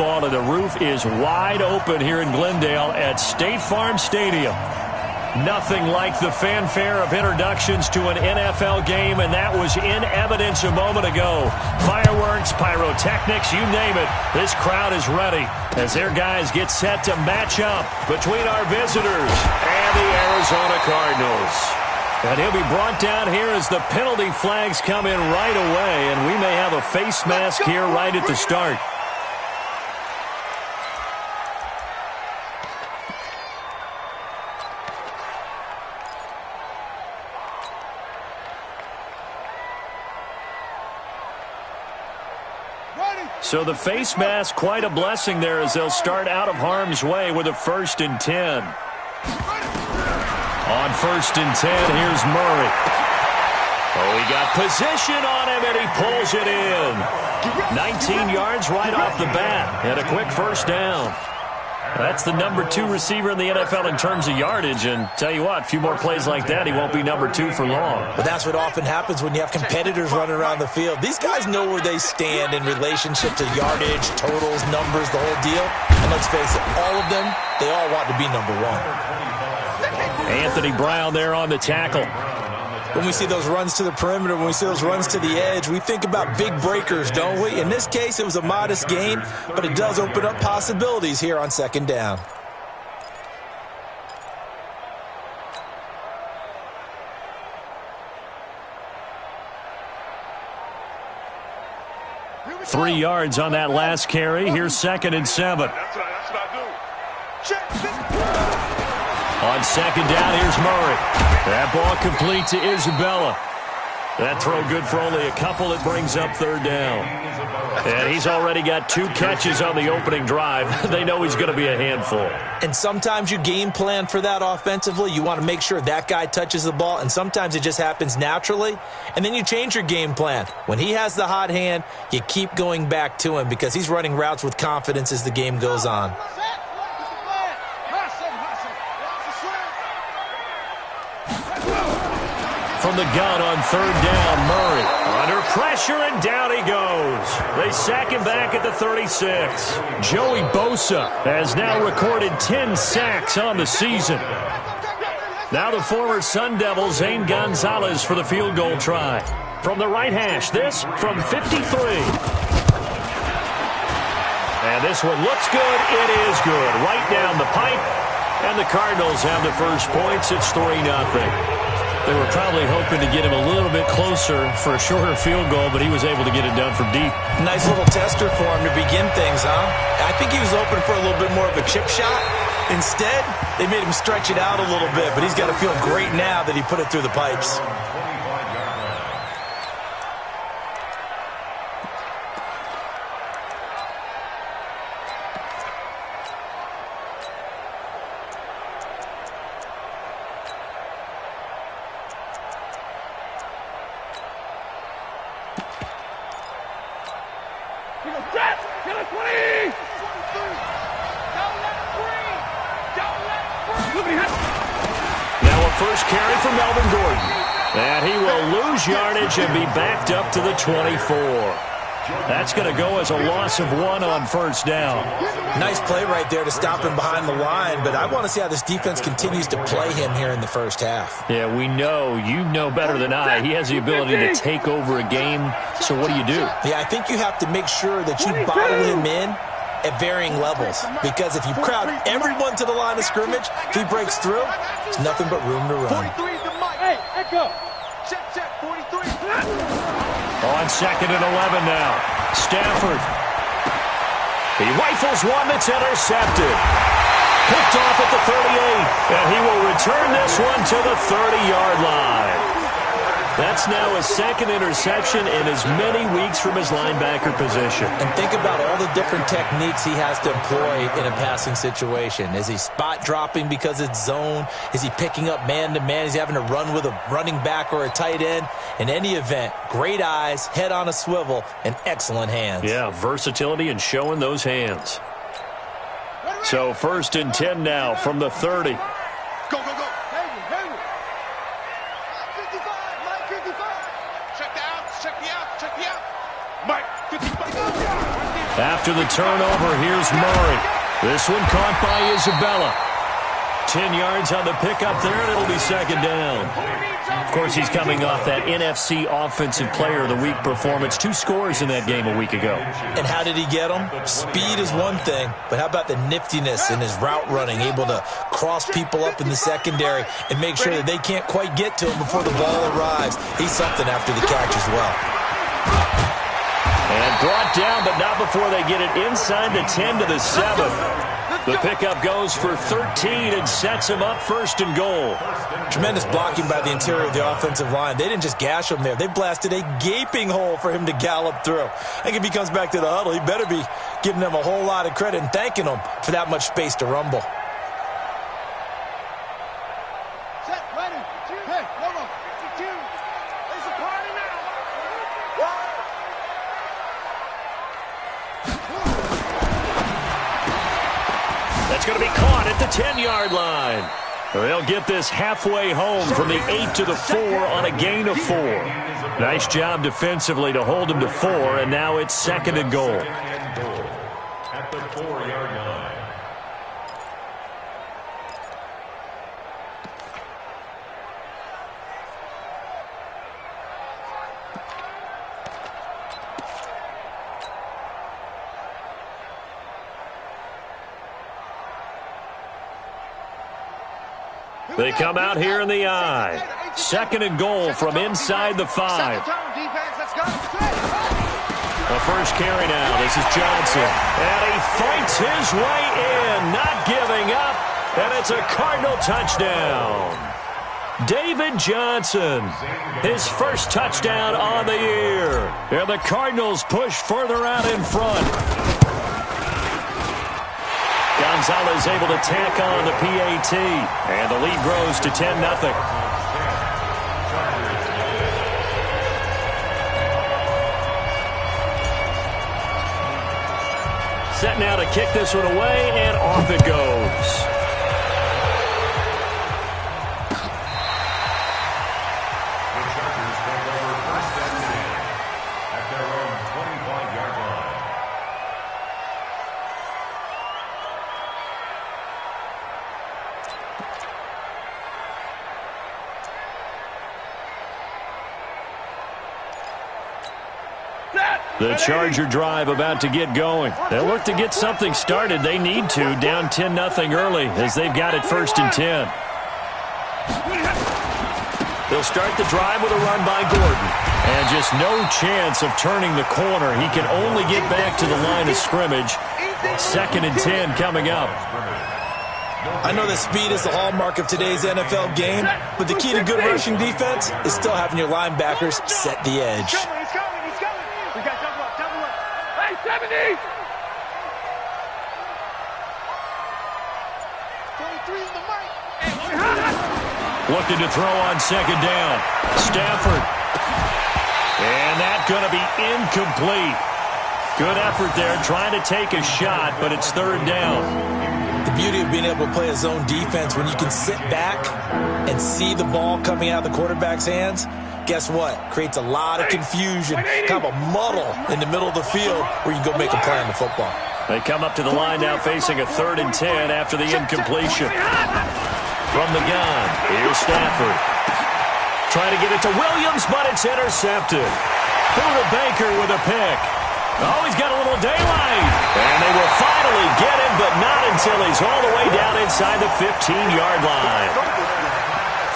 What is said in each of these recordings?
ball, and the roof is wide open here in Glendale at State Farm Stadium. Nothing like the fanfare of introductions to an NFL game, and that was in evidence a moment ago. Fireworks, pyrotechnics, you name it. This crowd is ready as their guys get set to match up between our visitors and the Arizona Cardinals. And he'll be brought down here as the penalty flags come in right away, and we may have a face mask here right at the start. So the face mask, quite a blessing there as they'll start out of harm's way with a 1st and 10. On 1st and 10, here's Murray. Oh, he got position on him, and he pulls it in. 19 yards right off the bat, and a quick 1st down. That's the number 2 receiver in the NFL in terms of yardage, and tell you what, a few more plays like that, he won't be number 2 for long. But that's what often happens when you have competitors running around the field. These guys know where they stand in relationship to yardage, totals, numbers, the whole deal. And let's face it, all of them, they all want to be number 1. Anthony Brown there on the tackle. When we see those runs to the perimeter, when we see those runs to the edge, we think about big breakers, don't we? In this case, it was a modest gain, but it does open up possibilities here on 2nd down. Three yards on that last carry. Here's 2nd and 7. That's what I do. On 2nd down, here's Murray. That ball complete to Isabella. That throw good for only a couple. It brings up 3rd down. And he's already got 2 catches on the opening drive. They know he's going to be a handful. And sometimes you game plan for that offensively. You want to make sure that guy touches the ball, and sometimes it just happens naturally. And then you change your game plan. When he has the hot hand, you keep going back to him because he's running routes with confidence as the game goes on. From the gun on 3rd down, Murray. Under pressure, and down he goes. They sack him back at the 36. Joey Bosa has now recorded 10 sacks on the season. Now the former Sun Devil, Zane Gonzalez, for the field goal try. From the right hash, this from 53. And this one looks good. It is good. Right down the pipe. And the Cardinals have the first points. It's 3-0. They were probably hoping to get him a little bit closer for a shorter field goal, but he was able to get it done from deep. Nice little tester for him to begin things, huh? I think he was open for a little bit more of a chip shot. Instead, they made him stretch it out a little bit, but he's got to feel great now that he put it through the pipes. First carry for Melvin Gordon. And he will lose yardage and be backed up to the 24. That's going to go as a loss of 1 on 1st down. Nice play right there to stop him behind the line, but I want to see how this defense continues to play him here in the 1st half. Yeah, we know, you know better than I, he has the ability to take over a game. So what do you do? Yeah, I think you have to make sure that you bottle him in at varying levels, because if you crowd everyone to the line of scrimmage, if he breaks through, there's nothing but room to run. 43 is the mic. Hey, echo. Check, 43. On 2nd and 11 now. Stafford. He rifles one that's intercepted. Picked off at the 38, and he will return this one to the 30-yard line. That's now his 2nd interception in as many weeks from his linebacker position. And think about all the different techniques he has to employ in a passing situation. Is he spot dropping because it's zone? Is he picking up man-to-man? Is he having to run with a running back or a tight end? In any event, great eyes, head on a swivel, and excellent hands. Yeah, versatility and showing those hands. So 1st and 10 now from the 30. Go, go, go. After After the turnover, here's Murray. This one caught by Isabella. 10 yards on the pickup there, and it'll be second down. Of course, he's coming off that NFC Offensive Player of the Week performance. 2 scores in that game a week ago. And how did he get them? Speed is one thing, but how about the niftiness in his route running, able to cross people up in the secondary and make sure that they can't quite get to him before the ball arrives. He's something after the catch as well. And brought down, but not before they get it inside the 10 to the 7. The pickup goes for 13 and sets him up first and goal. Tremendous blocking by the interior of the offensive line. They didn't just gash him there. They blasted a gaping hole for him to gallop through. I think if he comes back to the huddle, he better be giving them a whole lot of credit and thanking them for that much space to rumble. Set, ready, hey, hold on, 52. It's a party now. That's going to be caught at the 10-yard line. They'll get this halfway home from the 8 to the 4 on a gain of 4. Nice job defensively to hold him to 4, and now it's second and goal. At the 4-yard line. They come out here in the I. Second and goal from inside the 5. The first carry now. This is Johnson. And he fights his way in, not giving up. And it's a Cardinal touchdown. David Johnson, his first touchdown on the year. And the Cardinals push further out in front. Gonzalez able to tack on the PAT, and the lead grows to 10-0. Set now to kick this one away, and off it goes. The Charger drive about to get going. They'll look to get something started. They need to, down 10-0 early, as they've got it first and 10. They'll start the drive with a run by Gordon. And just no chance of turning the corner. He can only get back to the line of scrimmage. Second and 10 coming up. I know that speed is the hallmark of today's NFL game, but the key to good rushing defense is still having your linebackers set the edge. We got double up. Hey, 70! 23 in the mic. Looking to throw on second down. Stafford. And that's going to be incomplete. Good effort there, trying to take a shot, but it's third down. The beauty of being able to play a zone defense when you can sit back and see the ball coming out of the quarterback's hands, guess what? Creates a lot of confusion, kind of a muddle in the middle of the field where you can go make a play on the football. They come up to the line now facing a 3rd and 10 after the incompletion. From the gun, here's Stafford. Trying to get it to Williams, but it's intercepted. Buda Baker with a pick. Oh, he's got a little daylight. And they will finally get him, but not until he's all the way down inside the 15-yard line.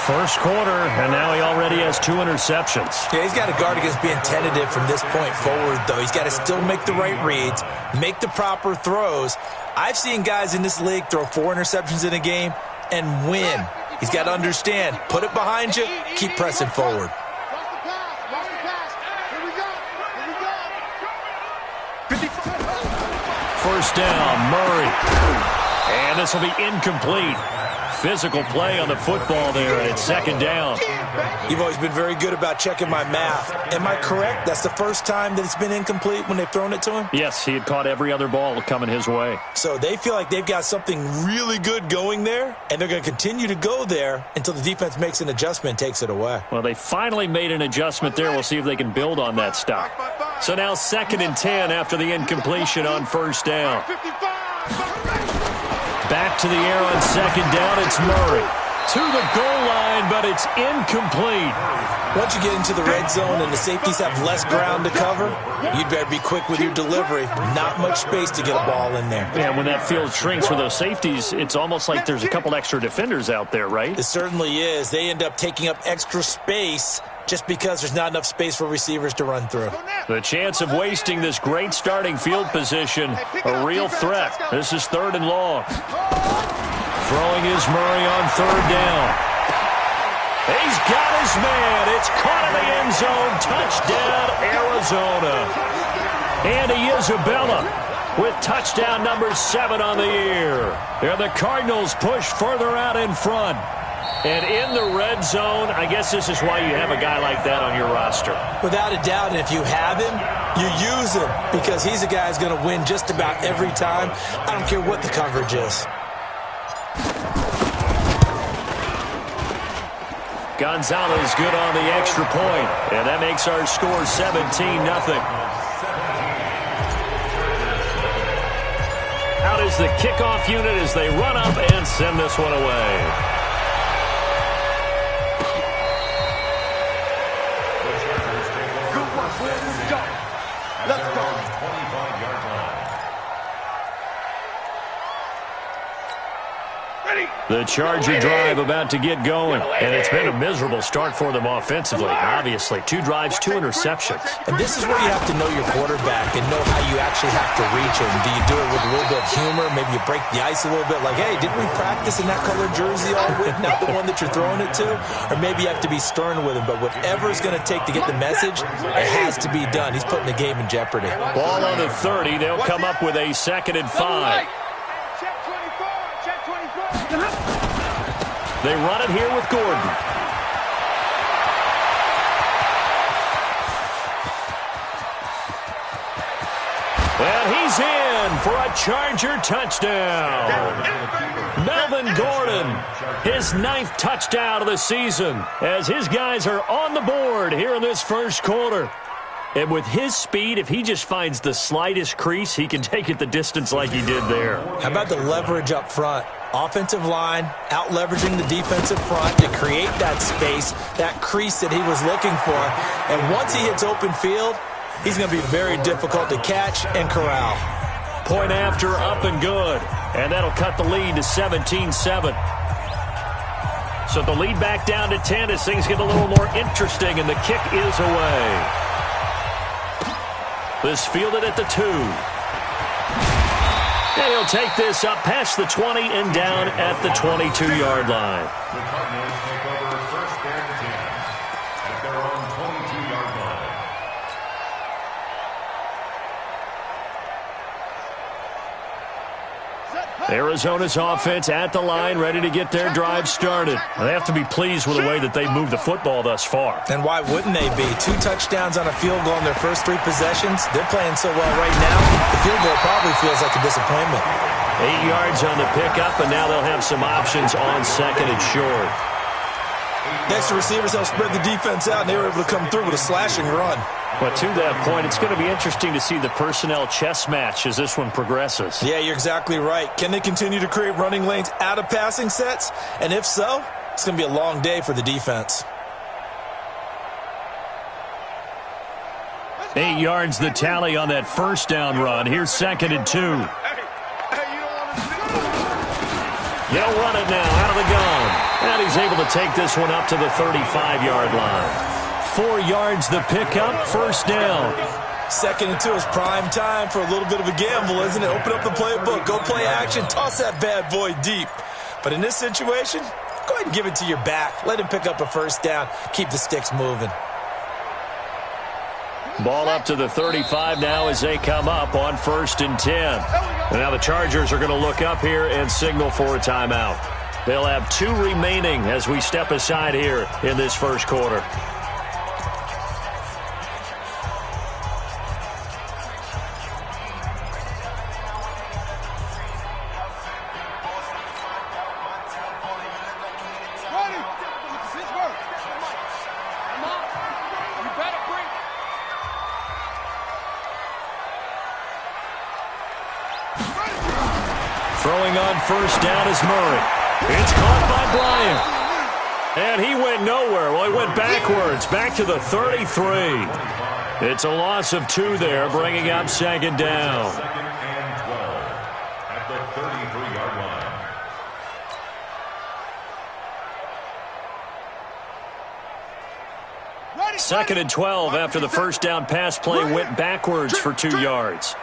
First quarter, and now he already has 2 interceptions. Yeah, he's got to guard against being tentative from this point forward, though. He's got to still make the right reads, make the proper throws. I've seen guys in this league throw 4 interceptions in a game and win. He's got to understand, put it behind you, keep pressing forward. First down, Murray. And this will be incomplete. Physical play on the football there, and it's second down. You've always been very good about checking my math. Am I correct? That's the first time that it's been incomplete when they've thrown it to him? Yes, he had caught every other ball coming his way. So they feel like they've got something really good going there, and they're going to continue to go there until the defense makes an adjustment and takes it away. Well, they finally made an adjustment there. We'll see if they can build on that stop. So now 2nd and 10 after the incompletion on first down. Back to the air on 2nd down. It's Murray. To the goal line, but it's incomplete. Once you get into the red zone and the safeties have less ground to cover, you'd better be quick with your delivery. Not much space to get a ball in there. Yeah, when that field shrinks with those safeties, it's almost like there's a couple extra defenders out there, right? It certainly is. They end up taking up extra space just because there's not enough space for receivers to run through. The chance of wasting this great starting field position, a real threat. This is 3rd and long. Throwing is Murray on 3rd down. He's got his man. It's caught in the end zone. Touchdown, Arizona. Andy Isabella with touchdown number 7 on the year. And the Cardinals push further out in front. And in the red zone, I guess this is why you have a guy like that on your roster. Without a doubt, and if you have him, you use him because he's a guy who's going to win just about every time. I don't care what the coverage is. Gonzalez good on the extra point, and that makes our score 17-0. Out is the kickoff unit as they run up and send this one away. Let's go. The Charger drive about to get going, and it's been a miserable start for them offensively, obviously. 2 drives, 2 interceptions. And this is where you have to know your quarterback and know how you actually have to reach him. Do you do it with a little bit of humor? Maybe you break the ice a little bit like, hey, didn't we practice in that colored jersey all week, not the one that you're throwing it to? Or maybe you have to be stern with him, but whatever it's going to take to get the message, it has to be done. He's putting the game in jeopardy. Ball on the 30. They'll come up with a 2nd and 5. They run it here with Gordon. Well, he's in for a Charger touchdown. Melvin Gordon, his 9th touchdown of the season, as his guys are on the board here in this first quarter. And with his speed, if he just finds the slightest crease, he can take it the distance like he did there. How about the leverage up front? Offensive line, out-leveraging the defensive front to create that space, that crease that he was looking for. And once he hits open field, he's going to be very difficult to catch and corral. Point after, up and good. And that'll cut the lead to 17-7. So the lead back down to 10 as things get a little more interesting, and the kick is away. This fielded at the 2. And he'll take this up past the 20 and down at the 22-yard line. The Cardinals take over 1st and 10 at their own 22-yard line. Arizona's offense at the line, ready to get their drive started. They have to be pleased with the way that they've moved the football thus far. And why wouldn't they be? 2 touchdowns on a field goal in their first 3 possessions. They're playing so well right now, the field goal probably feels like a disappointment. 8 yards on the pickup, and now they'll have some options on 2nd and short. Next to receivers help spread the defense out, and they were able to come through with a slashing run. But to that point, it's going to be interesting to see the personnel chess match as this one progresses. Yeah, you're exactly right. Can they continue to create running lanes out of passing sets? And if so, it's going to be a long day for the defense. 8 yards the tally on that first down run. Here's 2nd and 2. They'll run it now out of the gun. And he's able to take this one up to the 35-yard line. 4 yards the pickup, first down. 2nd and 2 is prime time for a little bit of a gamble, isn't it? Open up the playbook, go play action, toss that bad boy deep. But in this situation, go ahead and give it to your back. Let him pick up a first down. Keep the sticks moving. Ball up to the 35 now as they come up on 1st and 10. And now the Chargers are going to look up here and signal for a timeout. They'll have 2 remaining as we step aside here in this first quarter. Throwing on first down is Murray. It's caught by Bryant. And he went nowhere. Well, he went backwards, back to the 33. It's a loss of 2 there, bringing up second down. Second and 12 at the 33-yard line. Second and 12 after the first down pass play went backwards for 2 yards.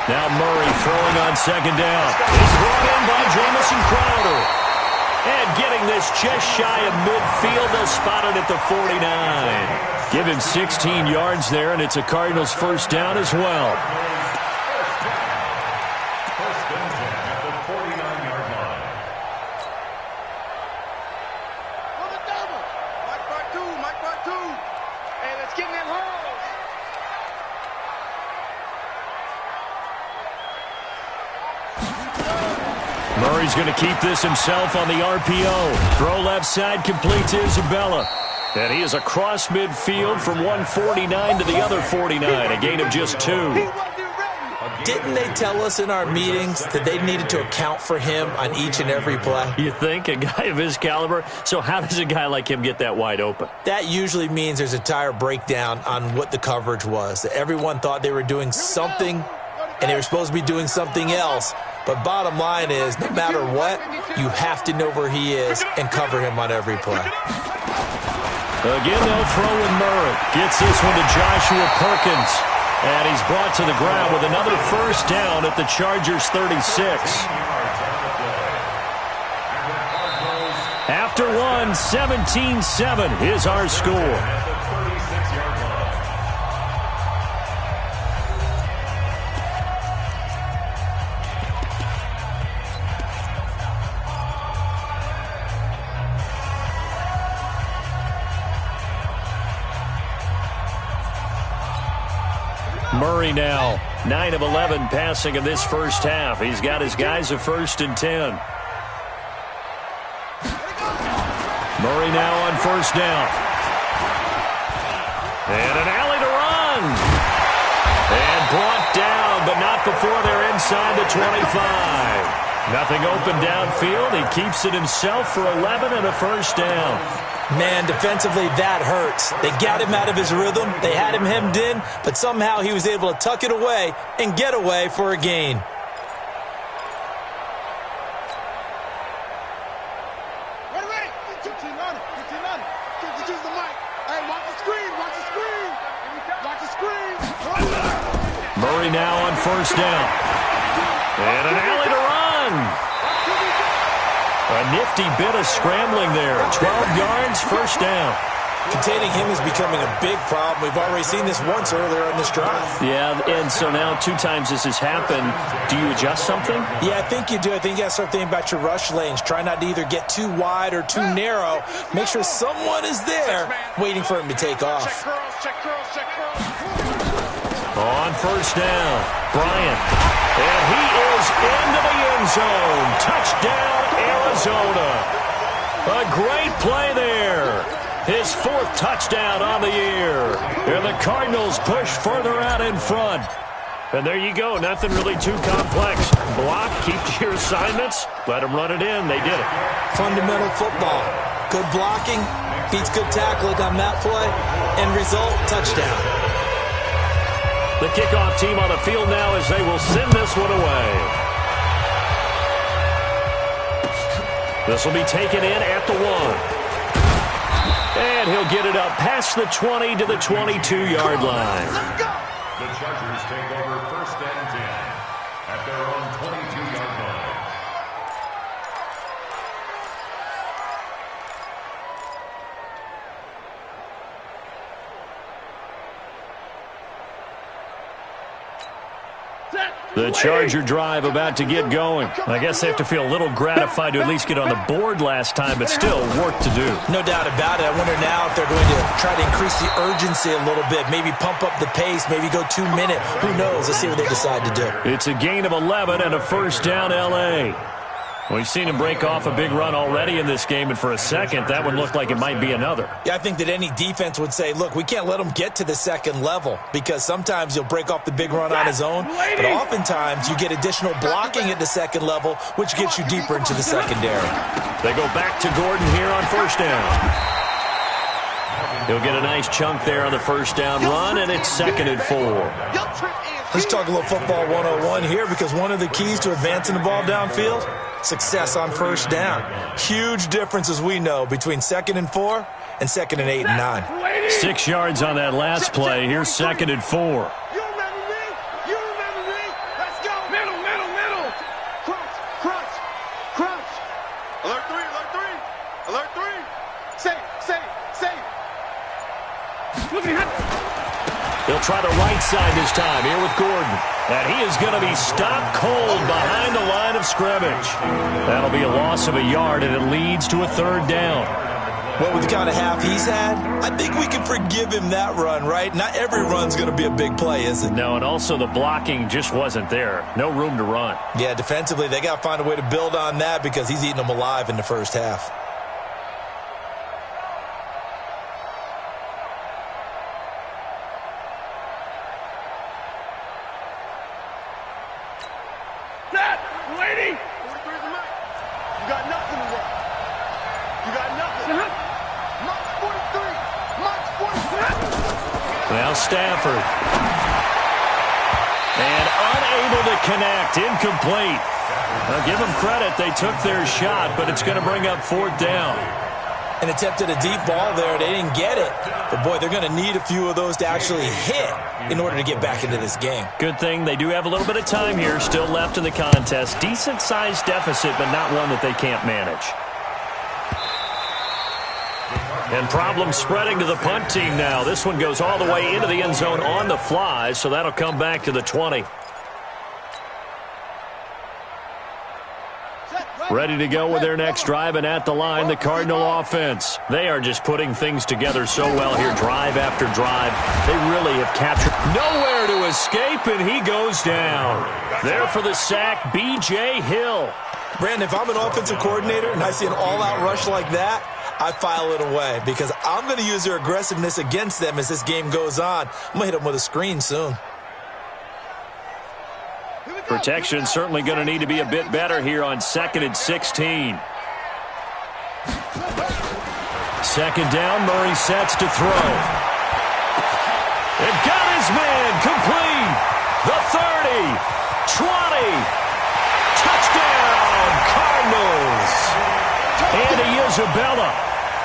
Now Murray throwing on second down. He's brought in by Jamison Crowder. And getting this just shy of midfield, they'll spot it at the 49. Give him 16 yards there, and it's a Cardinals first down as well. First and 10 at the 49-yard line. On the double. Mike by two. Hey, let's get in that hole. Murray's going to keep this himself on the RPO. Throw left side, complete to Isabella. And he is across midfield from 149 to the other 49, a gain of just 2. Didn't they tell us in our meetings that they needed to account for him on each and every play? You think? A guy of his caliber? So how does a guy like him get that wide open? That usually means there's a entire breakdown on what the coverage was. That everyone thought they were doing something, and they were supposed to be doing something else. But bottom line is, no matter what, you have to know where he is and cover him on every play. Again, they'll throw with Murray. Gets this one to Joshua Perkins. And he's brought to the ground with another first down at the Chargers' 36. After one, 17-7 is our score. Murray now, 9 of 11 passing in this first half. He's got his guys a first and 10. Murray now on first down. And an alley to run. And brought down, but not before they're inside the 25. Nothing open downfield. He keeps it himself for 11 and a first down. Man, defensively, that hurts. They got him out of his rhythm. They had him hemmed in, but somehow he was able to tuck it away and get away for a gain. Ready. 15 on it. Use the mic. Hey, watch the screen. Watch the screen. Murray now on first down. And an alley to run. A nifty bit of scrambling there. 12 yards, first down. Containing him is becoming a big problem. We've already seen this once earlier in this drive. Yeah, and so now 2 times this has happened. Do you adjust something? Yeah, I think you do. I think you got to start thinking about your rush lanes. Try not to either get too wide or too narrow. Make sure someone is there waiting for him to take off. Check curls. On first down, Bryant. And he is into the end zone. Touchdown, Arizona. A great play there. His 4th touchdown on the year. And the Cardinals push further out in front. And there you go. Nothing really too complex. Block, keep to your assignments. Let them run it in. They did it. Fundamental football. Good blocking beats good tackling on that play. End result, touchdown. The kickoff team on the field now as they will send this one away. This will be taken in at the 1. And he'll get it up past the 20 to the 22-yard line. The Chargers take over first and 10 at their own 22-yard line. The Charger drive about to get going. I guess they have to feel a little gratified to at least get on the board last time, but still work to do. No doubt about it. I wonder now if they're going to try to increase the urgency a little bit, maybe pump up the pace, maybe go 2-minute. Who knows? Let's see what they decide to do. It's a gain of 11 and a first down, L.A. We've seen him break off a big run already in this game, and for a second, that one looked like it might be another. Yeah, I think that any defense would say, look, we can't let him get to the second level because sometimes he'll break off the big run on his own, but oftentimes you get additional blocking at the second level, which gets you deeper into the secondary. They go back to Gordon here on first down. He'll get a nice chunk there on the first down run, and it's 2nd and 4. Let's talk a little football 101 here because one of the keys to advancing the ball downfield, success on first down. Huge difference, as we know, between 2nd and 4 and 2nd and 8 and 9. 6 yards on that last play. Here's 2nd and 4. You remember me? You remember me? Let's go. Middle, middle, middle. Crunch, crunch, crunch. Alert 3, alert 3. Alert 3. Safe, safe, safe. He'll try the right side this time here with Gordon. And he is going to be stopped cold behind the line of scrimmage. That'll be a loss of a yard, and it leads to a 3rd down. Well, with the kind of half he's had, I think we can forgive him that run, right? Not every run's going to be a big play, is it? No, and also the blocking just wasn't there. No room to run. Yeah, defensively, they got to find a way to build on that because he's eating them alive in the first half. Now Stafford. And unable to connect. Incomplete. Now give them credit. They took their shot, but it's going to bring up 4th down. An attempt at a deep ball there. They didn't get it. But, boy, they're going to need a few of those to actually hit in order to get back into this game. Good thing they do have a little bit of time here still left in the contest. Decent-sized deficit, but not one that they can't manage. And problems spreading to the punt team now. This one goes all the way into the end zone on the fly, so that'll come back to the 20. Ready to go with their next drive, and at the line, the Cardinal offense. They are just putting things together so well here, drive after drive. They really have captured nowhere to escape, and he goes down. There for the sack, B.J. Hill. Brandon, if I'm an offensive coordinator and I see an all-out rush like that, I file it away because I'm going to use their aggressiveness against them as this game goes on. I'm going to hit them with a screen soon. Protection certainly going to need to be a bit better here on 2nd and 16. 2nd down, Murray sets to throw. And got his man complete. The 30, 20, touchdown, Cardinals. Andy Isabella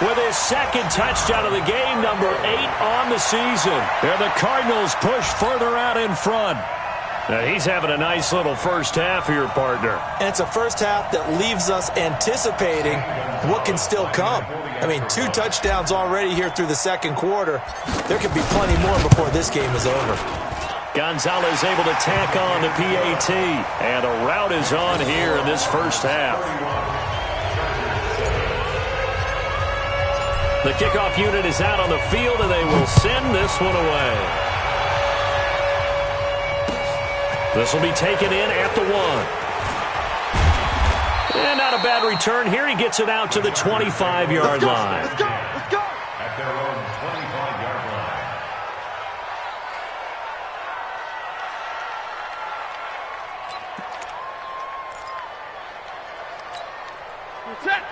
with his 2nd touchdown of the game, number 8 on the season. And the Cardinals push further out in front. Now he's having a nice little first half here, partner. And it's a first half that leaves us anticipating what can still come. I mean, 2 touchdowns already here through the second quarter. There could be plenty more before this game is over. Gonzalez able to tack on the PAT. And a rout is on here in this first half. The kickoff unit is out on the field, and they will send this one away. This will be taken in at the 1. And not a bad return here. He gets it out to the 25-yard line. Let's go, let's go. At their own 25-yard line.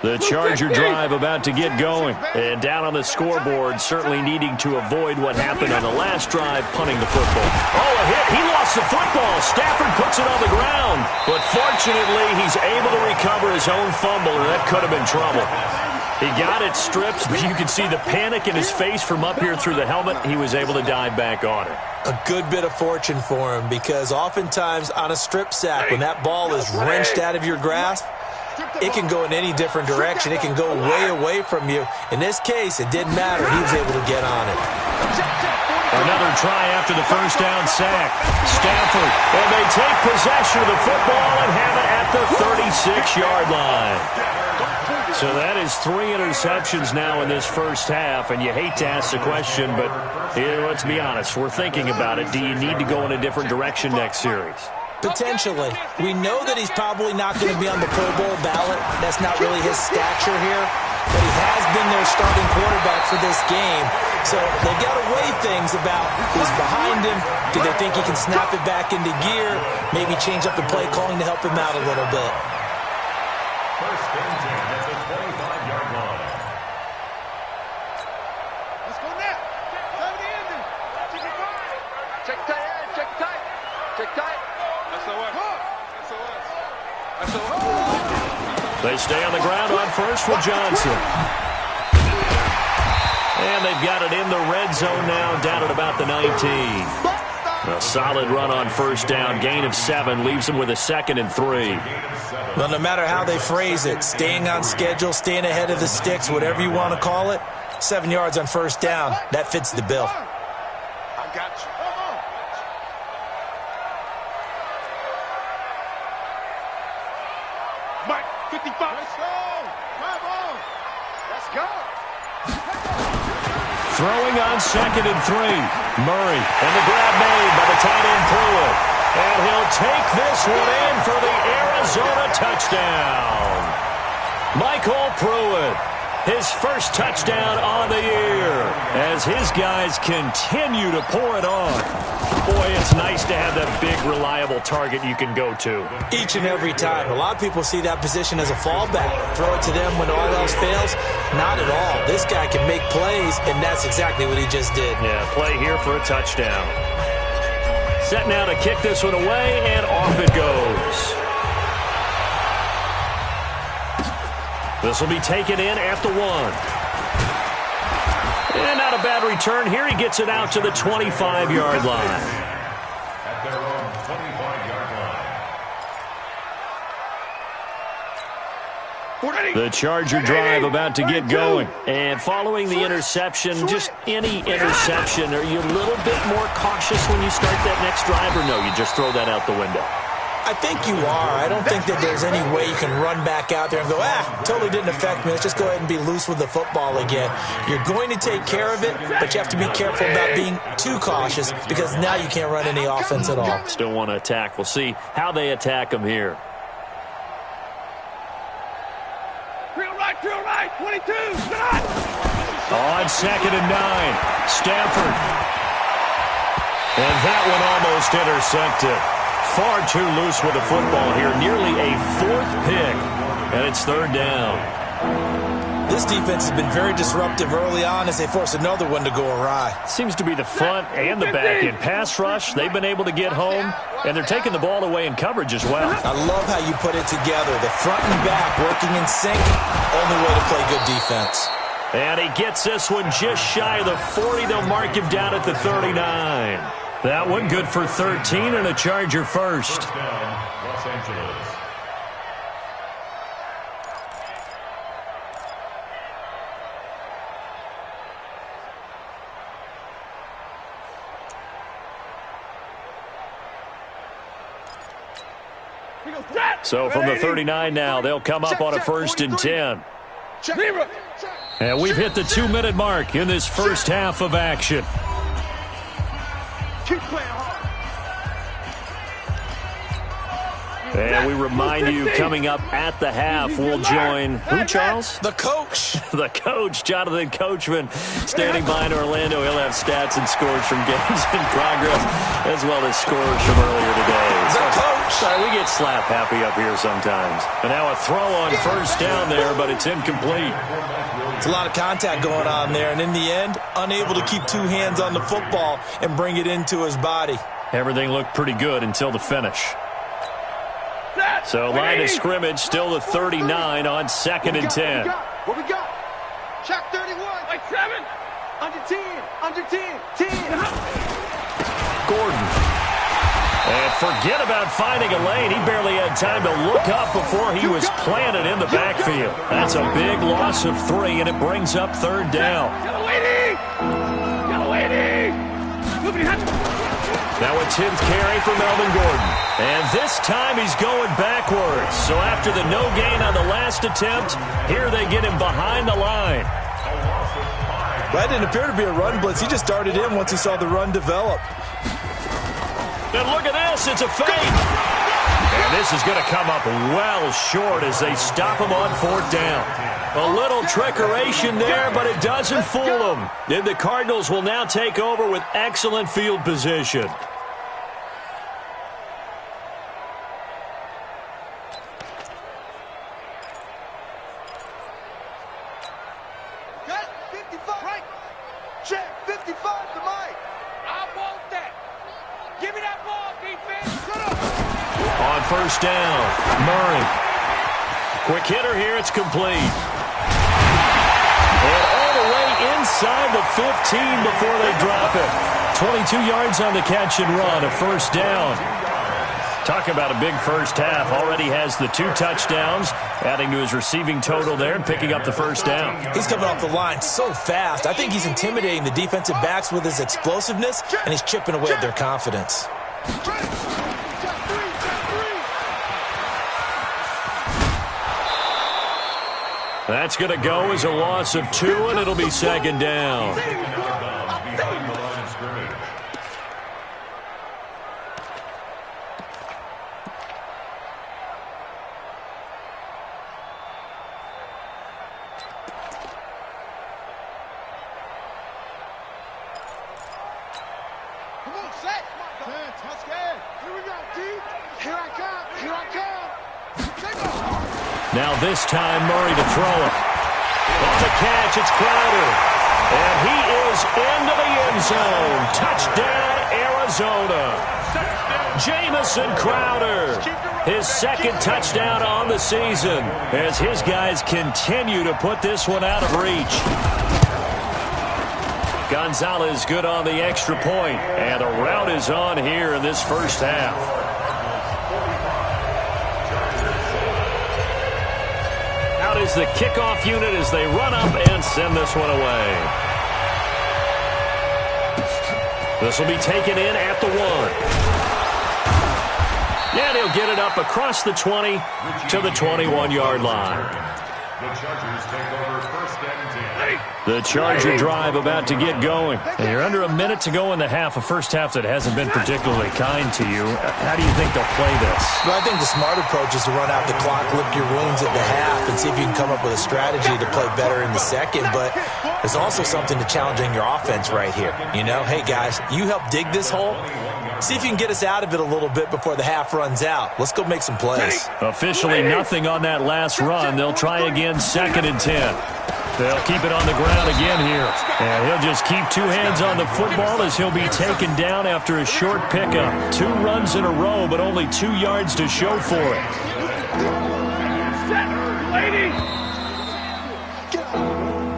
The Charger drive about to get going. And down on the scoreboard, certainly needing to avoid what happened on the last drive, punting the football. Oh, a hit. He lost the football. Stafford puts it on the ground. But fortunately, he's able to recover his own fumble, and that could have been trouble. He got it stripped, but you can see the panic in his face from up here through the helmet. He was able to dive back on it. A good bit of fortune for him because oftentimes on a strip sack, when that ball is wrenched out of your grasp, it can go in any different direction. It can go way away from you. In this case, it didn't matter. He was able to get on it. Another try after the first down sack. Stafford, and they take possession of the football and have it at the 36-yard line. So that is 3 interceptions now in this first half, and you hate to ask the question, but let's be honest, we're thinking about it. Do you need to go in a different direction next series? Potentially. We know that he's probably not going to be on the Pro Bowl ballot. That's not really his stature here. But he has been their starting quarterback for this game. So they've got to weigh things about who's behind him. Do they think he can snap it back into gear? Maybe change up the play calling to help him out a little bit. First and 10 at the 25-yard line. Let's go now. Play the ending. Check tight end. Check tight. Check tight. SOS. They stay on the ground on first with Johnson. And they've got it in the red zone now, down at about the 19. A solid run on first down. Gain of 7 leaves them with a 2nd and 3. Well, no matter how they phrase it, staying on schedule, staying ahead of the sticks, whatever you want to call it, 7 yards on first down, that fits the bill. I got you. Mike, 55. Let's go. Come on. Let's go. Throwing on 2nd and 3. Murray, and the grab made by the tight end Pruitt. And he'll take this one in for the Arizona touchdown. Michael Pruitt, his first touchdown on the year as his guys continue to pour it on. Boy, it's nice to have that big, reliable target you can go to. Each and every time. A lot of people see that position as a fallback. Throw it to them when all else fails. Not at all. This guy can make plays, and that's exactly what he just did. Yeah, play here for a touchdown. Set now to kick this one away, and off it goes. This will be taken in at the 1. And not a bad return here. He gets it out to the 25-yard line. At their own 25-yard line. The Charger drive about to get going. And following the interception, just any interception, are you a little bit more cautious when you start that next drive, or no, you just throw that out the window? I think you are. I don't think that there's any way you can run back out there and go, totally didn't affect me. Let's just go ahead and be loose with the football again. You're going to take care of it, but you have to be careful about being too cautious because now you can't run any offense at all. Still want to attack. We'll see how they attack them here. Drill right, 22. On 2nd and 9, Stafford. And that one almost intercepted. Far too loose with the football here. Nearly a 4th pick. And it's 3rd down. This defense has been very disruptive early on as they force another one to go awry. Seems to be the front and the back end. Pass rush, they've been able to get home. And they're taking the ball away in coverage as well. I love how you put it together. The front and back working in sync. Only way to play good defense. And he gets this one just shy of the 40. They'll mark him down at the 39. That one good for 13 and a Charger first. First down, Los Angeles. So from the 39 now, they'll come up on a 1st and 10. And we've hit the 2-minute mark in this first half of action. Keep playing hard. And we remind you, coming up at the half, we'll join, who, Charles? The coach. The coach, Jonathan Coachman, standing by in Orlando. He'll have stats and scores from games in progress, as well as scores from earlier today. The coach. Sorry, we get slap happy up here sometimes. And now a throw on first down there, but it's incomplete. It's a lot of contact going on there, and in the end, unable to keep 2 hands on the football and bring it into his body. Everything looked pretty good until the finish. So line of scrimmage, still the 39 on 2nd and 10. What we got? Check 31. Like 7. Under 10. Under 10. 10. Gordon. And forget about finding a lane. He barely had time to look up before he was planted in the backfield. That's a big loss of 3, and it brings up 3rd down. Now a 10th carry for Melvin Gordon. And this time he's going backwards. So after the no gain on the last attempt, here they get him behind the line. That didn't appear to be a run blitz. He just darted in once he saw the run develop. And look at this. It's a fake. this is going to come up well short as they stop him on 4th down. A little trickeration there, but it doesn't fool them. And the Cardinals will now take over with excellent field position. On 1st down, Murray. Quick hitter here, it's complete. And all the way inside the 15 before they drop it. 22 yards on the catch and run, a 1st down. Talk about a big first half. Already has the 2 touchdowns, adding to his receiving total there and picking up the 1st down. He's coming off the line so fast. I think he's intimidating the defensive backs with his explosiveness, and he's chipping away at their confidence. That's going to go as a loss of 2, and it'll be 2nd down. Now this time, Murray to throw it. On the catch, it's Crowder. And he is into the end zone. Touchdown, Arizona. Jamison Crowder. His 2nd touchdown on the season as his guys continue to put this one out of reach. Gonzalez good on the extra point. And a rout is on here in this first half. Is the kickoff unit as they run up and send this one away. This will be taken in at the 1. And he'll get it up across the 20 to the 21-yard line. The Chargers take over 1st and 10. The Charger drive about to get going. And you're under a minute to go in the half, a first half that hasn't been particularly kind to you. How do you think they'll play this? Well, I think the smart approach is to run out the clock, lick your wounds at the half, and see if you can come up with a strategy to play better in the second. But there's also something to challenging your offense right here. You know, hey, guys, you help dig this hole. See if you can get us out of it a little bit before the half runs out. Let's go make some plays. Officially nothing on that last run. They'll try again, 2nd and 10. They'll keep it on the ground again here. And he'll just keep 2 hands on the football as he'll be taken down after a short pickup. 2 runs in a row, but only 2 yards to show for it.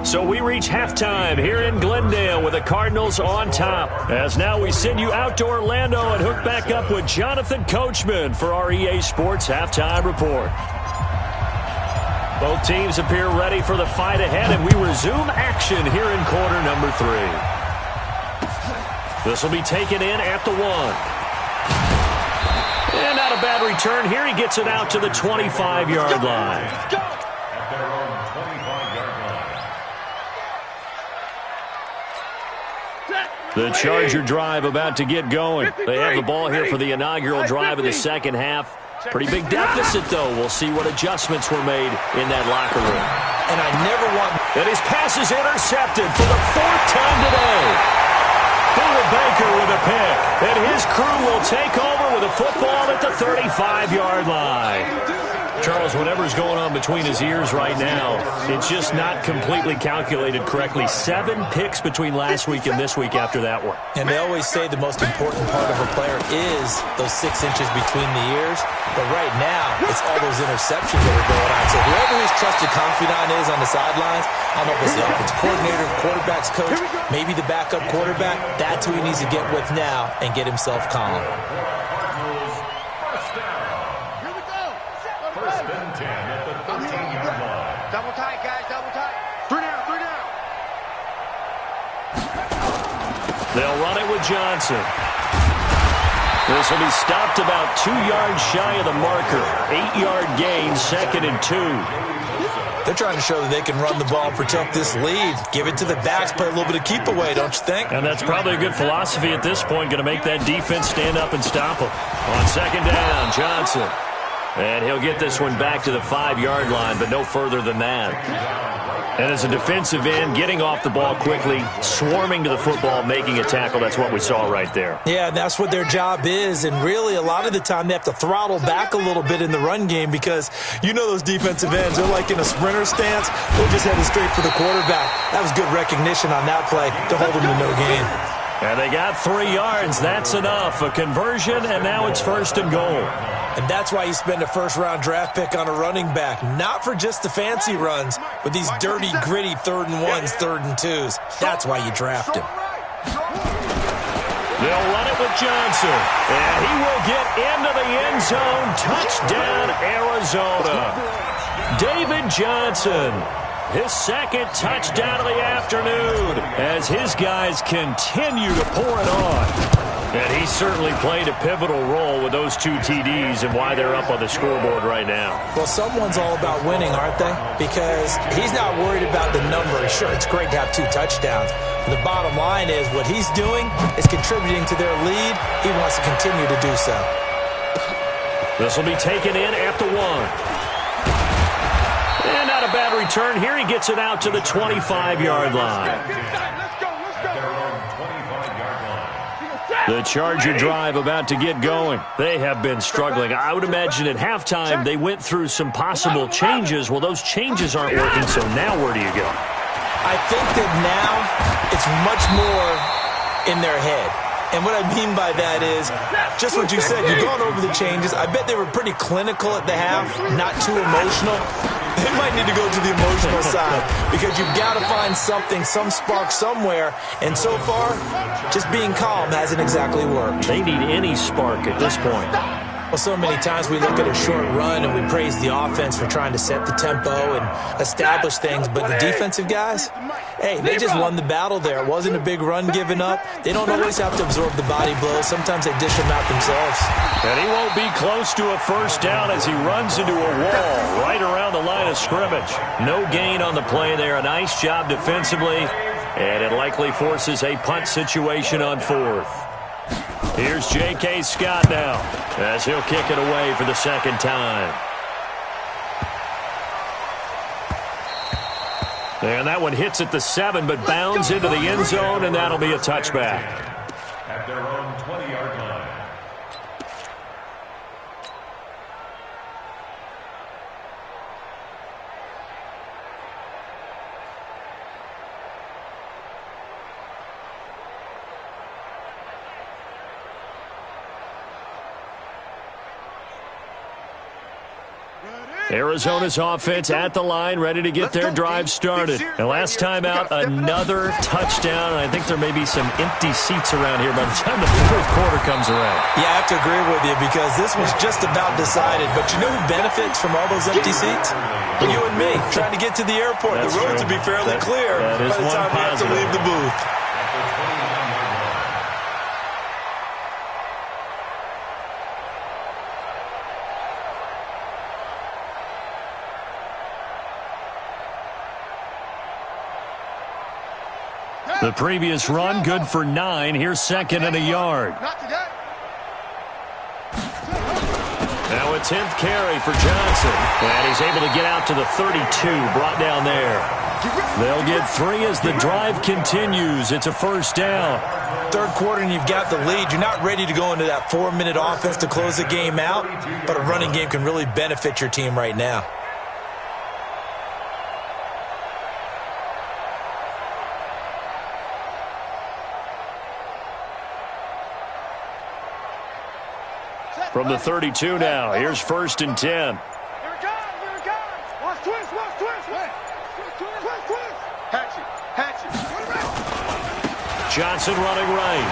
So we reach halftime here in Glendale with the Cardinals on top. As now we send you out to Orlando and hook back up with Jonathan Coachman for our EA Sports Halftime Report. Both teams appear ready for the fight ahead, and we resume action here in quarter number 3. This will be taken in at the 1. And not a bad return here. He gets it out to the 25-yard line. At their own 25-yard line. The Charger drive about to get going. They have the ball here for the inaugural drive of the second half. Pretty big deficit, though. We'll see what adjustments were made in that locker room. And I never want... And his pass is intercepted for the 4th time today. Buda Baker with a pick. And his crew will take over with a football at the 35-yard line. Charles, whatever's going on between his ears right now, it's just not completely calculated correctly. 7 picks between last week and this week after that one. And they always say the most important part of a player is those 6 inches between the ears. But right now, it's all those interceptions that are going on. So whoever his trusted confidant is on the sidelines, I don't know if it's the offensive coordinator, quarterback's coach, maybe the backup quarterback, that's who he needs to get with now and get himself calm. First and 10 at the 13-yard line. Double tight, guys, double tight. 3 down, 3 down. They'll run it with Johnson. This will be stopped about 2 yards shy of the marker. 8-yard gain, 2nd and 2. They're trying to show that they can run the ball and protect this lead. Give it to the backs, play a little bit of keep away, don't you think? And that's probably a good philosophy at this point, going to make that defense stand up and stop them. On 2nd down, Johnson. And he'll get this one back to the 5-yard line, but no further than that. And as a defensive end, getting off the ball quickly, swarming to the football, making a tackle, that's what we saw right there. Yeah, that's what their job is. And really, a lot of the time, they have to throttle back a little bit in the run game because you know those defensive ends, they're like in a sprinter stance. They're just headed straight for the quarterback. That was good recognition on that play to hold them to no gain. And they got 3 yards. That's enough. A conversion, and now it's 1st and goal. And that's why you spend a first-round draft pick on a running back. Not for just the fancy runs, but these dirty, gritty 3rd and 1s, 3rd and 2s. That's why you draft him. They'll run it with Johnson. And he will get into the end zone. Touchdown, Arizona. David Johnson. His 2nd touchdown of the afternoon as his guys continue to pour it on. And he certainly played a pivotal role with those 2 TDs and why they're up on the scoreboard right now. Well, someone's all about winning, aren't they? Because he's not worried about the number. Sure, it's great to have 2 touchdowns. But the bottom line is what he's doing is contributing to their lead. He wants to continue to do so. This will be taken in at the 1. And not a bad return here. He gets it out to the 25-yard line. The Charger drive about to get going. They have been struggling. I would imagine at halftime they went through some possible changes. Well, those changes aren't working, so now where do you go? I think that now it's much more in their head. And what I mean by that is just what you said. You've gone over the changes. I bet they were pretty clinical at the half, not too emotional. They might need to go to the emotional side because you've got to find something, some spark somewhere. And so far, just being calm hasn't exactly worked. They need any spark at this point. Well, so many times we look at a short run and we praise the offense for trying to set the tempo and establish things. But the defensive guys, hey, they just won the battle there. It wasn't a big run given up. They don't always have to absorb the body blows. Sometimes they dish them out themselves. And he won't be close to a first down as he runs into a wall right around the line of scrimmage. No gain on the play there. A nice job defensively. And it likely forces a punt situation on 4th. Here's J.K. Scott now as he'll kick it away for the 2nd time. And that one hits at the 7, but bounds into the end zone, and that'll be a touchback. At their own 20-yard line. Arizona's offense at the line, ready to get their drive started. And last time out, another touchdown. I think there may be some empty seats around here by the time the 4th quarter comes around. Yeah, I have to agree with you because this was just about decided. But you know who benefits from all those empty seats? You and me, trying to get to the airport. That's the roads true. will be fairly clear by the time we have to leave the booth. The previous run, good for 9. Here's 2nd and a yard. Now a 10th carry for Johnson. And he's able to get out to the 32, brought down there. They'll get 3 as the drive continues. It's a first down. 3rd quarter and you've got the lead. You're not ready to go into that 4-minute offense to close the game out, but a running game can really benefit your team right now. From the 32 now, here's 1st and 10. Here it comes. Watch twist. Hatch it. Johnson running right.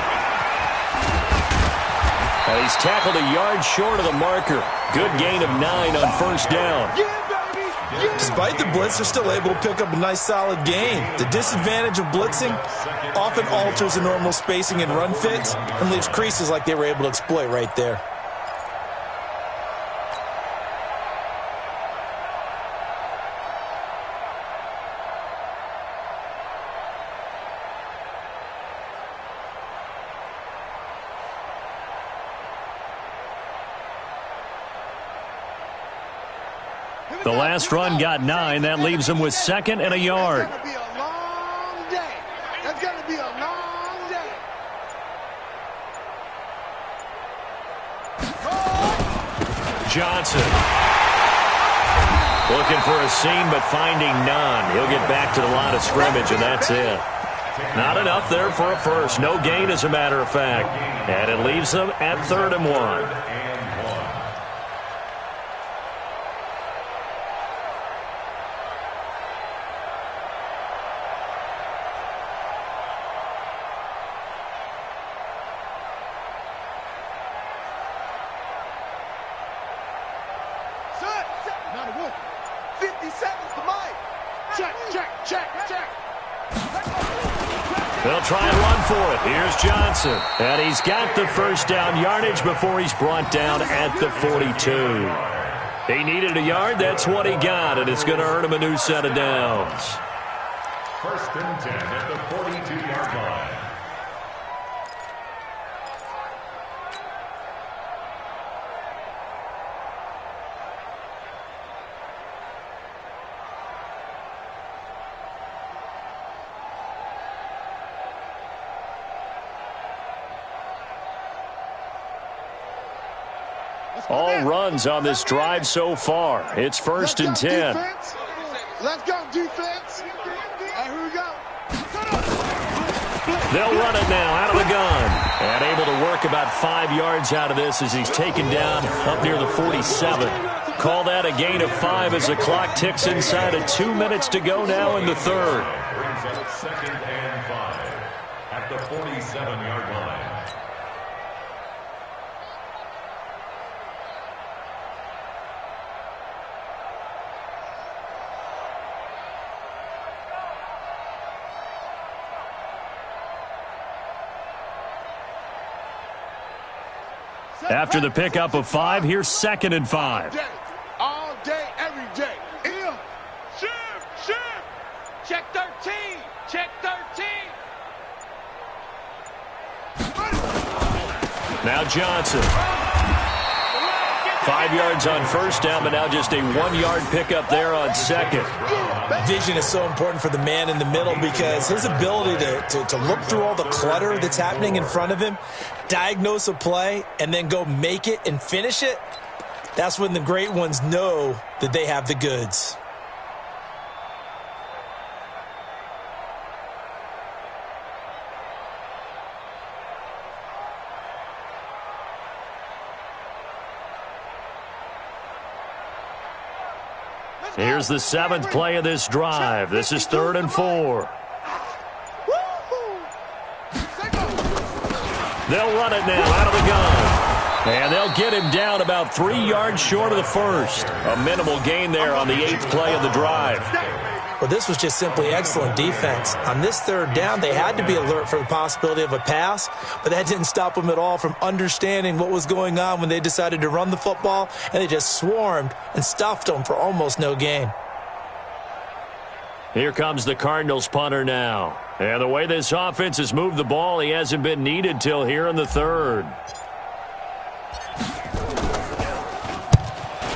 And he's tackled a yard short of the marker. Good gain of 9 on first down. Despite the blitz, they're still able to pick up a nice solid gain. The disadvantage of blitzing often alters the normal spacing and run fits and leaves creases like they were able to exploit right there. The last run got 9. That leaves him with 2nd and a yard. It's going to be a long day. It's going to be a long day. Johnson. Looking for a seam, but finding none. He'll get back to the line of scrimmage, and that's it. Not enough there for a first. No gain, as a matter of fact. And it leaves them at 3rd and 1. They'll try and run for it. Here's Johnson. And he's got the first down yardage before he's brought down at the 42. He needed a yard. That's what he got, and it's going to earn him a new set of downs. 1st and 10 at the 42-yard line. All runs on this drive so far. It's 1st and 10. Let's go, defense. And here we go. They'll run it now out of the gun. And able to work about 5 yards out of this as he's taken down up near the 47. Call that a gain of 5 as the clock ticks inside of 2 minutes to go now in the 3rd. Brings up 2nd and 5 at the 47-yard line. After the pickup of 5, here's 2nd and 5. All day, every day. Shift. Check 13. Check 13. Now Johnson. 5 yards on first down, but now just a 1-yard pickup there on 2nd. Vision is so important for the man in the middle because his ability to look through all the clutter that's happening in front of him, diagnose a play, and then go make it and finish it, that's when the great ones know that they have the goods. Here's the 7th play of this drive. This is 3rd and 4. They'll run it now out of the gun. And they'll get him down about 3 yards short of the first. A minimal gain there on the 8th play of the drive. Well, this was just simply excellent defense. On this 3rd down, they had to be alert for the possibility of a pass, but that didn't stop them at all from understanding what was going on when they decided to run the football, and they just swarmed and stuffed them for almost no gain. Here comes the Cardinals punter now. And the way this offense has moved the ball, he hasn't been needed till here in the 3rd.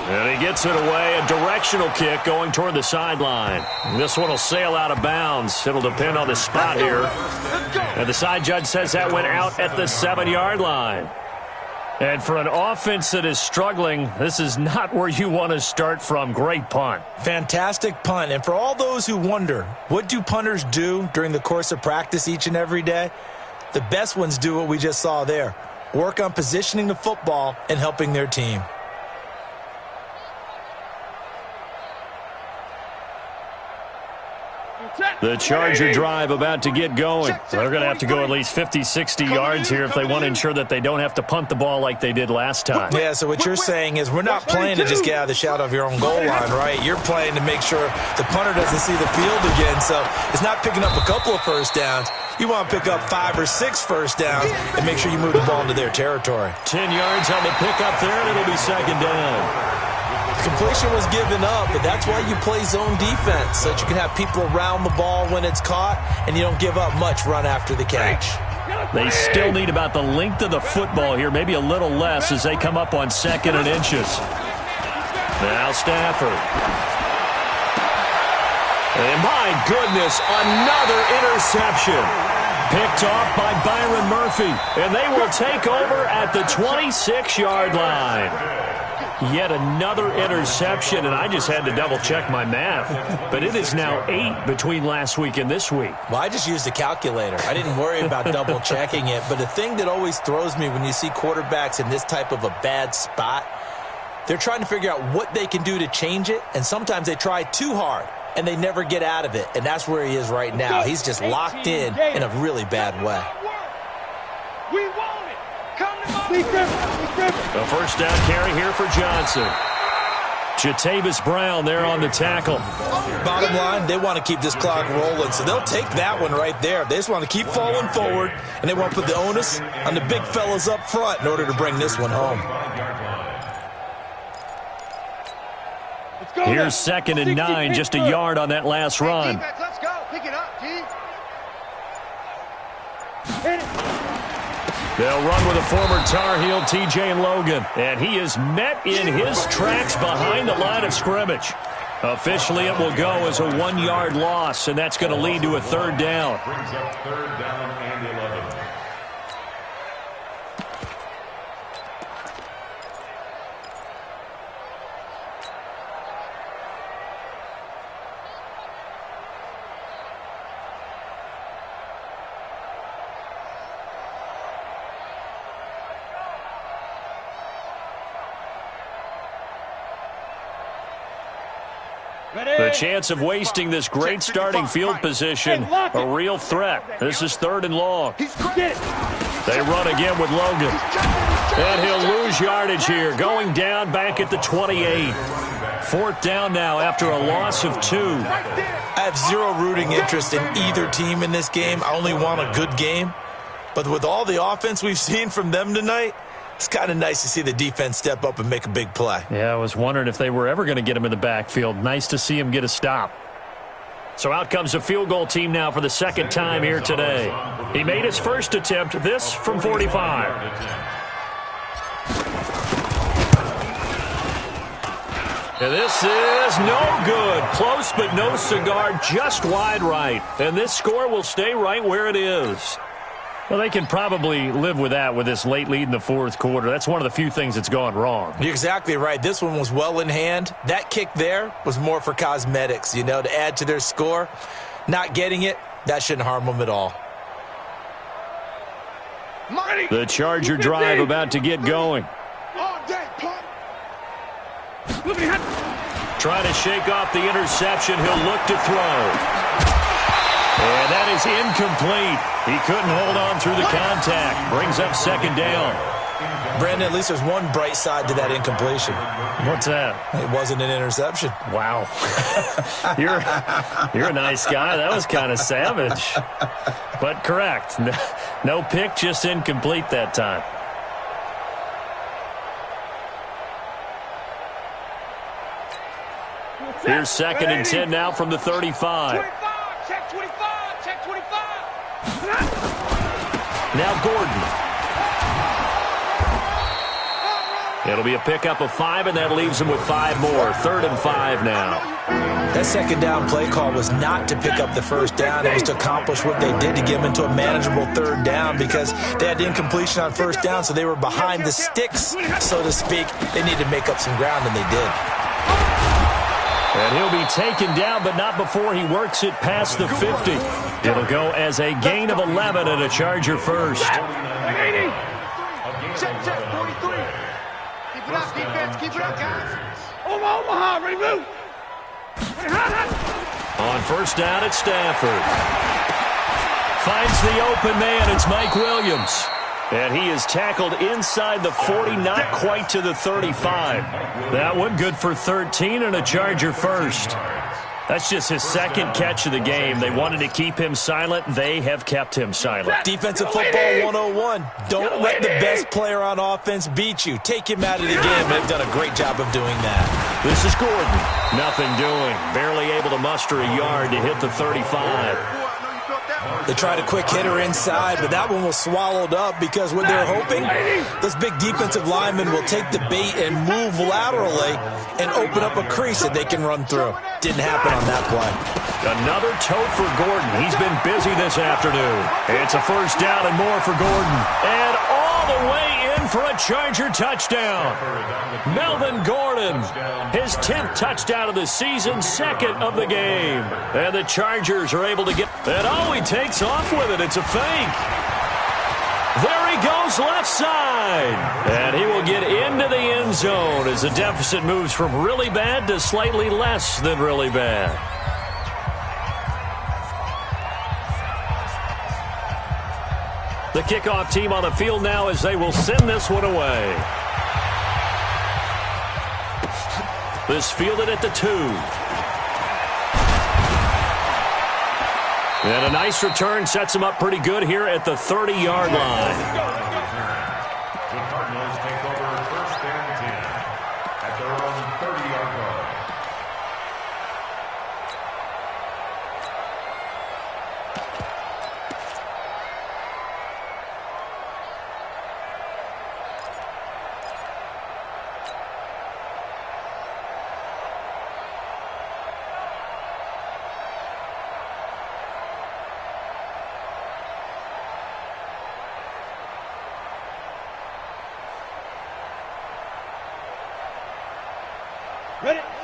And he gets it away, a directional kick going toward the sideline. This one will sail out of bounds. It'll depend on the spot here. And the side judge says that went out at the 7-yard line. And for an offense that is struggling, this is not where you want to start from. Great punt. Fantastic punt. And for all those who wonder, what do punters do during the course of practice each and every day? The best ones do what we just saw there. Work on positioning the football and helping their team. The Charger drive about to get going. They're going to have to go at least 50, 60 yards here if they want to ensure that they don't have to punt the ball like they did last time. Yeah, so what you're saying is we're not playing to just get out of the shadow of your own goal line, right? You're playing to make sure the punter doesn't see the field again. So it's not picking up a couple of first downs. You want to pick up 5 or 6 first downs and make sure you move the ball into their territory. 10 yards on the pickup there, and it'll be 2nd down. Completion was given up, but that's why you play zone defense, so that you can have people around the ball when it's caught, and you don't give up much run after the catch. They still need about the length of the football here, maybe a little less as they come up on 2nd and inches. Now Stafford. And my goodness, another interception. Picked off by Byron Murphy. And they will take over at the 26-yard line. Yet another interception, and I just had to double-check my math. But it is now 8 between last week and this week. Well, I just used a calculator. I didn't worry about double-checking it. But the thing that always throws me when you see quarterbacks in this type of a bad spot, they're trying to figure out what they can do to change it, and sometimes they try too hard, and they never get out of it. And that's where he is right now. He's just locked in a really bad way. We want it. Come to A first down carry here for Johnson. Jatavis Brown there on the tackle. Bottom line, they want to keep this clock rolling, so they'll take that one right there. They just want to keep falling forward, and they want to put the onus on the big fellas up front in order to bring this one home. Here's 2nd and 9, just a yard on that last run. Let's go. Pick it up, G. They'll run with a former Tar Heel, T.J. Logan. And he is met in his tracks behind the line of scrimmage. Officially, it will go as a 1-yard loss, and that's going to lead to a 3rd down. Brings up 3rd down and 11. The chance of wasting this great starting field position, a real threat. This is 3rd and long. They run again with Logan. And he'll lose yardage here, going down back at the 28. 4th down now after a loss of 2. I have zero rooting interest in either team in this game. I only want a good game. But with all the offense we've seen from them tonight, it's kind of nice to see the defense step up and make a big play. Yeah, I was wondering if they were ever going to get him in the backfield. Nice to see him get a stop. So out comes a field goal team now for the 2nd time here today. He made his first attempt, this from 45. And this is no good. Close but no cigar, just wide right. And this score will stay right where it is. Well, they can probably live with that with this late lead in the 4th quarter. That's one of the few things that's gone wrong. You're exactly right. This one was well in hand. That kick there was more for cosmetics, you know, to add to their score. Not getting it, that shouldn't harm them at all. The Charger drive about to get going. Trying to shake off the interception. He'll look to throw. And that is incomplete. He couldn't hold on through the contact. Brings up 2nd down. Brandon, at least there's one bright side to that incompletion. What's that? It wasn't an interception. Wow. You're a nice guy. That was kind of savage. But correct. No pick, just incomplete that time. Here's 2nd and 10 now from the 35. Check 25. Check 25. Now Gordon. It'll be a pickup of 5, and that leaves him with 5 more. 3rd and 5 now. That 2nd down play call was not to pick up the 1st down. It was to accomplish what they did to get them into a manageable 3rd down because they had incompletion on 1st down, so they were behind the sticks, so to speak. They needed to make up some ground, and they did. And he'll be taken down, but not before he works it past the 50. It'll go as a gain of 11 and a Charger first. Check 43. Keep it up, defense. Keep it up, guys. Omaha, ready, move. On 1st down at Stafford. Finds the open man. It's Mike Williams. And he is tackled inside the 40, not quite to the 35. That one good for 13 and a Charger first. That's just his 2nd catch of the game. They wanted to keep him silent. They have kept him silent. Defensive football 101. Don't let the best player on offense beat you. Take him out of the game. They've done a great job of doing that. This is Gordon. Nothing doing. Barely able to muster a yard to hit the 35. They tried a quick hitter inside, but that one was swallowed up because what they're hoping, those big defensive linemen will take the bait and move laterally and open up a crease that they can run through. Didn't happen on that play. Another tote for Gordon. He's been busy this afternoon. It's a first down and more for Gordon. And all the way in for a Charger touchdown. Melvin Gordon, his 10th touchdown of the season, second of the game. And the Chargers are able to get... And oh, he takes off with it. It's a fake. There he goes left side. And he will get into the end zone as the deficit moves from really bad to slightly less than really bad. The kickoff team on the field now as they will send this one away. This fielded at the 2. And a nice return sets him up pretty good here at the 30-yard line. The Cardinals take over first and 10 at their own 30-yard line.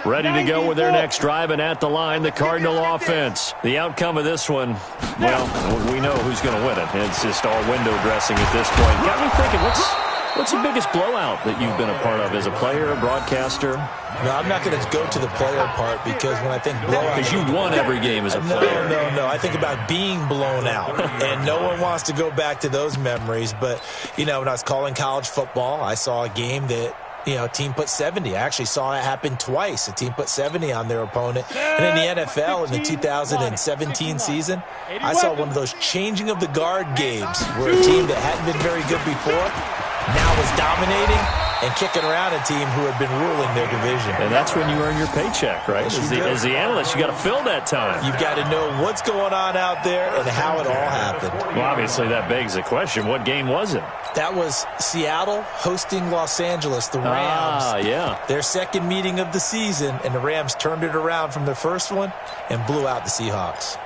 Ready to go with their next drive, and at the line, the Cardinal offense. The outcome of this one, well, we know who's going to win it. It's just all window dressing at this point. Got me thinking, what's the biggest blowout that you've been a part of as a player, a broadcaster? No, I'm not going to go to the player part because when I think blowout... Because you won every game as a player. No. I think about being blown out, and no one wants to go back to those memories. But, you know, when I was calling college football, I saw a game that... a team put 70. I actually saw it happen twice. A team put 70 on their opponent. And in the NFL in the 2017 season, I saw one of those changing of the guard games where a team that hadn't been very good before now was dominating and kicking around a team who had been ruling their division. And that's when you earn your paycheck, right? As the analyst, you got to fill that time. You've got to know what's going on out there and how it all happened. Well, obviously, that begs the question, what game was it? That was Seattle hosting Los Angeles, the Rams. Yeah. Their second meeting of the season, and the Rams turned it around from their first one and blew out the Seahawks.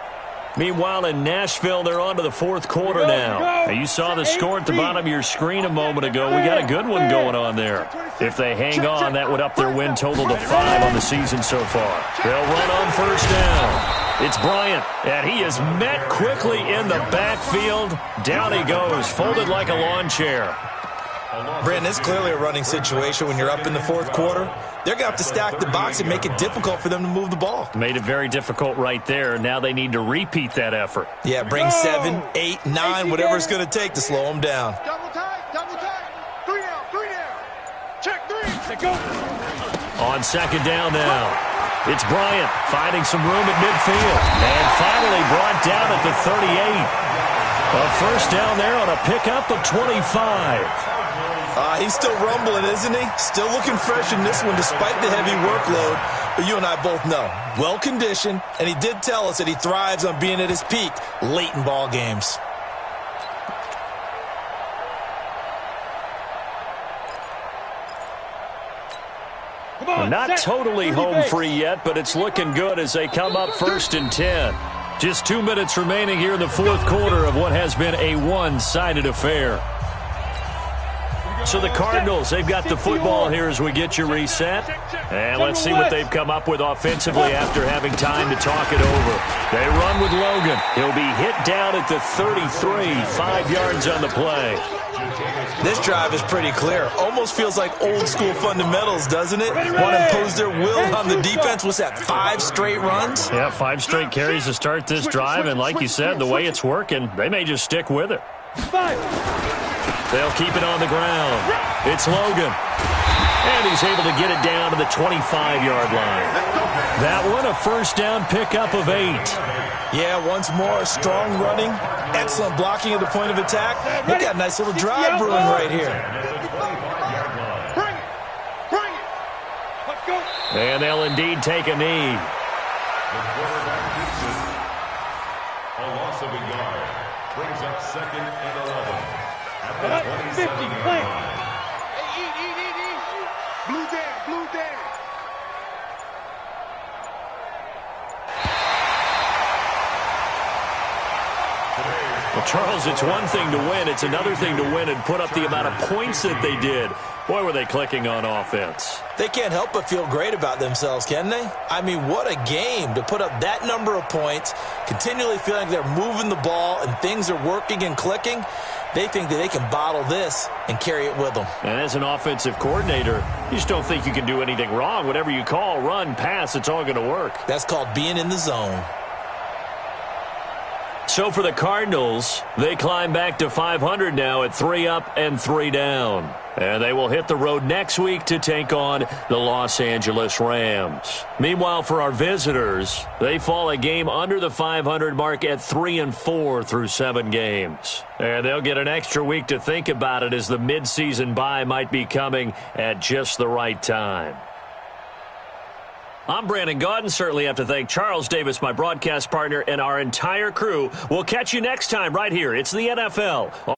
Meanwhile, in Nashville, they're on to the fourth quarter now. You saw the score at the bottom of your screen a moment ago. We got a good one going on there. If they hang on, that would up their win total to 5 on the season so far. They'll run on first down. It's Bryant, and he is met quickly in the backfield. Down he goes, folded like a lawn chair. Brandon, it's clearly a running situation when you're up in the fourth quarter. They're going to have to stack the box and make it difficult for them to move the ball. Made it very difficult right there. Now they need to repeat that effort. Yeah, bring 7, 8, 9, whatever it's going to take to slow them down. Double tight. 3 down. Check 3. Let's go. On second down now. It's Bryant finding some room at midfield. And finally brought down at the 38. A first down there on a pickup of 25. He's still rumbling, isn't he? Still looking fresh in this one despite the heavy workload. But you and I both know, well-conditioned, and he did tell us that he thrives on being at his peak late in ball games. Not totally home free yet, but it's looking good as they come up first and 10. Just 2 minutes remaining here in the fourth quarter of what has been a one-sided affair. So the Cardinals, they've got the football here as we get you reset. And let's see what they've come up with offensively after having time to talk it over. They run with Logan. He'll be hit down at the 33, 5 yards on the play. This drive is pretty clear. Almost feels like old-school fundamentals, doesn't it? Want to impose their will on the defense. What's that, 5 straight runs? Yeah, 5 straight carries to start this drive. And like you said, the way it's working, they may just stick with it. 5. They'll keep it on the ground. It's Logan. And he's able to get it down to the 25-yard line. That one, a first down pickup of 8. Yeah, once more, strong running, excellent blocking at the point of attack. They got a nice little drive brewing right here. Bring it. Let's go. And they'll indeed take a knee. A loss of a yard. Brings up 2nd and 11. At the 27-yard line. Hey, eat. Blue down, blue down. Well, Charles, it's one thing to win. It's another thing to win and put up the amount of points that they did. Boy, were they clicking on offense. They can't help but feel great about themselves, can they? I mean, what a game to put up that number of points, continually feeling like they're moving the ball and things are working and clicking. They think that they can bottle this and carry it with them. And as an offensive coordinator, you just don't think you can do anything wrong. Whatever you call, run, pass, it's all going to work. That's called being in the zone. So for the Cardinals, they climb back to 500 now at 3 up and 3 down. And they will hit the road next week to take on the Los Angeles Rams. Meanwhile, for our visitors, they fall a game under the 500 mark at 3-4 through 7 games. And they'll get an extra week to think about it as the midseason bye might be coming at just the right time. I'm Brandon Gaudin. Certainly have to thank Charles Davis, my broadcast partner, and our entire crew. We'll catch you next time right here. It's the NFL.